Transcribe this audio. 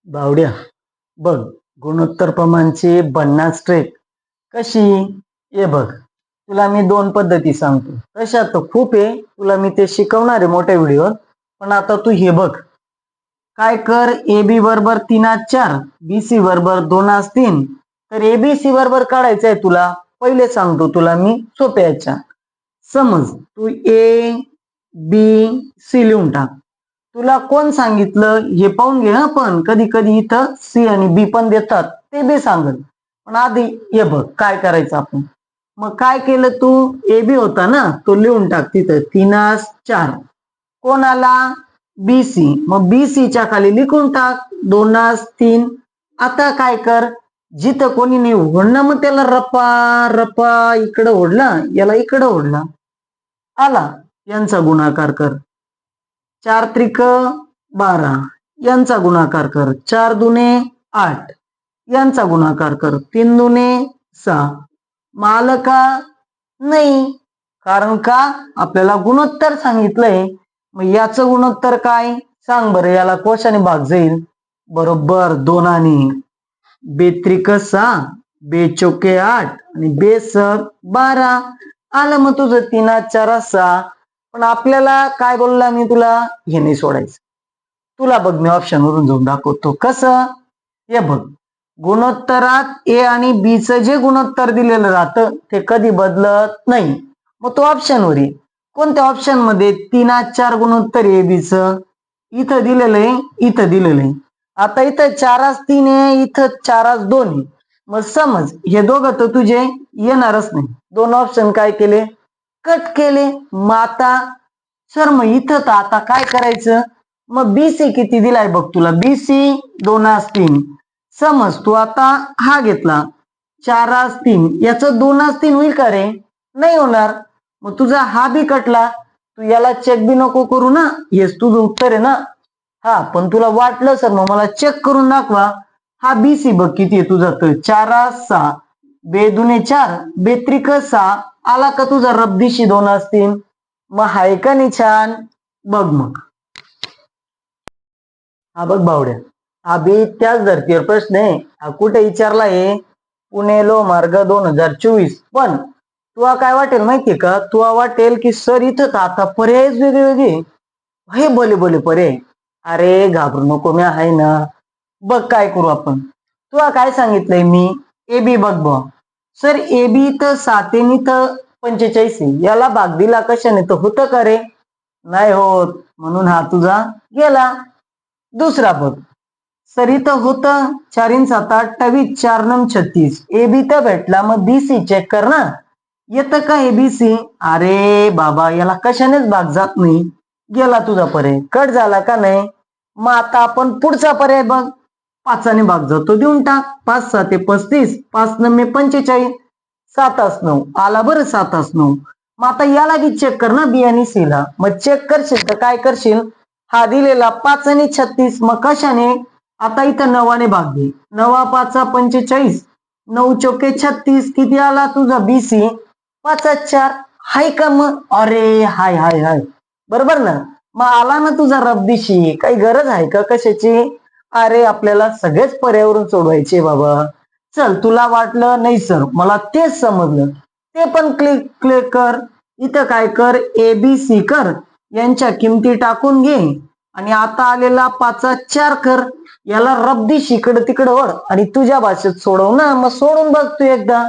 बावड्या बघ. गुणोत्तर प्रमाणची बनण्याची ट्रेक कशी ये बघ. तुला मी दोन पद्धती सांगतो. तशा तर खूप आहे, तुला मी ते शिकवणार आहे मोठ्या व्हिडिओ. पण आता तू हे बघ, काय कर. ए बी बरोबर 3/4, बी सी बरोबर 2/3. तर ए बी सी बरोबर काढायचं आहे तुला. पहिले सांगतो तुला मी सोप्या याच्या. समज तू ए बी सी लिहून टाक. तुला कोण सांगितलं हे पाहून घे हा. पण कधी कधी इथं सी आणि बी पण देतात, ते बी सांगल. पण आधी हे बघ काय करायचं आपण. मग काय केलं तू, ए बी होता ना तो लिहून टाक तिथं 3/4. कोण आला, बी सी. मग बी सी च्या खाली लिखून टाक 2/3. आता काय कर, जिथं कोणी नाही ओढणं मग त्याला रपा रपा इकडं ओढला, याला इकडं ओढला. आला, यांचा गुणाकार कर. 4 त्रिक 12, यांचा गुणाकार कर. 4 दुने 8, यांचा गुणाकार कर. 3 दुने 6. माल का नाही, कारण का आपल्याला गुणोत्तर सांगितलंय. मग याचं गुणोत्तर काय सांग बरं. याला कोशाने भाग जाईल, बरोबर 2 आणि बेत्रिक 6, बेचोके 8 आणि बेसक 12. आलं मग तुझं 3/4 6. पण आपल्याला काय बोलला मी तुला, हे नाही सोडायचं. तुला बघ मी ऑप्शन वरून जाऊन दाखवतो कसं. हे बघ, गुणोत्तरात ए आणि बी चं जे गुणोत्तर दिलेलं राहतं ते कधी बदलत नाही. मग तो ऑप्शन वर ये. कोणत्या ऑप्शन मध्ये 3/4 गुणोत्तर ए बी चं इथं दिलेलं आहे, इथं दिलेलं आहे. आता इथं 4/3 आहे, इथं 4/2 आहे. मग समज हे दोघं तर तुझे येणारच नाही. दोन ऑप्शन काय केले, कट केले. मग आता सर मग इथं तर आता काय करायचं. मग बीसी किती दिलाय बघ तुला, बीसी 2/3. समज तू आता हा घेतला 4/3, याच 2/3 होईल का रे, नाही होणार. मग तुझा हा बी कटला. तू याला चेक बी नको करू ना, हेच तुझं उत्तर आहे ना. हा, पण तुला वाटलं सर मग मला चेक करून दाखवा. हा बीसी बघ किती आहे तुझा, तर 4/6. बे दुने 4, बेत्रिक 6. आला का तुझा रब्दीशी 2/3. मग हाय का नाही छान. बघ मग हा बघ बावड्या, हा बी त्याच धर्तीवर प्रश्न आहे. हा कुठे विचारला आहे, पुणे लो मार्ग 2024. पण तुला काय वाटेल माहितीये का, तुला वाटेल की सर इथं तर आता पर्याय वेगळे वेगळे. हे बोले बोले पर्याय. अरे घाबरू नको, मी आहे ना. बघ काय करू आपण. तुला काय सांगितलंय मी, ए बी बघ बघ. सर ए बी तर 7 तर 45 याला भाग दिला कशाने तर होतं का रे, नाही होत. म्हणून हा तुझा गेला. दुसरा बघ, सर इथं होतं 4 7 28, 4 9 36. ए बी तर भेटला, मग बी सी चेक कर ना, येतं का एबीसी. अरे बाबा याला कशानेच भाग जात नाही, गेला तुझा पर्याय, कट झाला का नाही. मग आता आपण पुढचा पर्याय बघ. 5 भाग जातो, देऊन टाक. 5 7 35, 5 9 45, 7 9. आला बरं 7 9. मग आता याला बी चेक कर ना, बी आणि सी ला. मग चेक करशील तर काय करशील, हा दिलेला 5 आणि 36. मग कशाने, आता इथं 9 भाग दे. 9 5 45, 9 चोके 36. किती आला तुझा बीसी, 5/4. हाय का मग, अरे हाय हाय हाय, बरोबर ना. मग आला ना तुझा रब्दीशी. काही गरज आहे का कशाची. अरे आपल्याला सगळेच पर्यावरण सोडवायचे बाबा. चल तुला वाटलं नाही सर मला तेच समजलं, ते पण क्लिक कर. इथं काय कर, ए बी सी कर, यांच्या किमती टाकून घे. आणि आता आलेला 5/4 कर. याला रब्दीशी इकडं तिकडं ओढ आणि तुझ्या भाषेत सोडव ना. मग सोडून बघ तू एकदा.